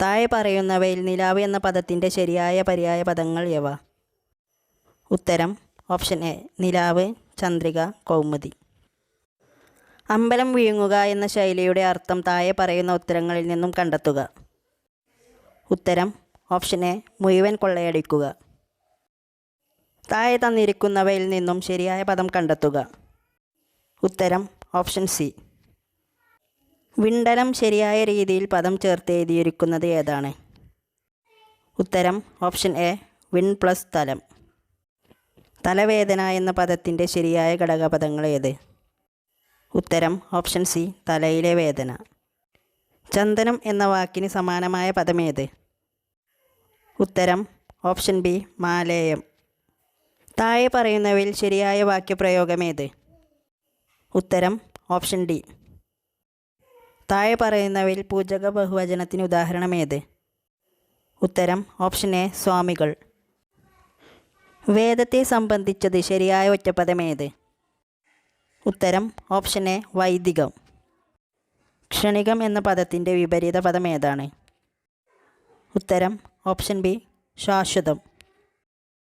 താഴെ പറയുന്നവയിൽ നിലാവ് എന്ന പദത്തിൻ്റെ ശരിയായ പര്യായ പദങ്ങൾ ഏവ? ഉത്തരം ഓപ്ഷൻ എ നിലാവ്, ചന്ദ്രിക, കൗമുദി. അമ്പലം വിഴുങ്ങുക എന്ന ശൈലിയുടെ അർത്ഥം താഴെ പറയുന്ന ഉത്തരങ്ങളിൽ നിന്നും കണ്ടെത്തുക. ഉത്തരം ഓപ്ഷൻ എ മുഴുവൻ കൊള്ളയടിക്കുക. താഴെ തന്നിരിക്കുന്നവയിൽ നിന്നും ശരിയായ പദം കണ്ടെത്തുക. ഉത്തരം ഓപ്ഷൻ സി. വിണ്ടലം ശരിയായ രീതിയിൽ പദം ചേർത്ത് എഴുതിയിരിക്കുന്നത് ഏതാണ്? ഉത്തരം ഓപ്ഷൻ എ വിൺ പ്ലസ് തലം. തലവേദന എന്ന പദത്തിൻ്റെ ശരിയായ ഘടകപദങ്ങൾ ഏത്? ഉത്തരം ഓപ്ഷൻ സി തലയിലെ വേദന. ചന്ദനം എന്ന വാക്കിന് സമാനമായ പദമേത്? ഉത്തരം ഓപ്ഷൻ ബി മാലേയം. താഴെ പറയുന്നവയിൽ ശരിയായ വാക്യപ്രയോഗമേത്? ഉത്തരം ഓപ്ഷൻ ഡി. താഴെ പറയുന്നവയിൽ പൂജക ബഹുവചനത്തിന് ഉദാഹരണമേത്? ഉത്തരം ഓപ്ഷൻ എ സ്വാമികൾ. വേദത്തെ സംബന്ധിച്ചത് ശരിയായ ഒറ്റപ്പദമേത്? ഉത്തരം ഓപ്ഷൻ എ വൈദികം. ക്ഷണികം എന്ന പദത്തിൻ്റെ വിപരീത പദം ഏതാണ്? ഉത്തരം ഓപ്ഷൻ ബി ശാശ്വതം.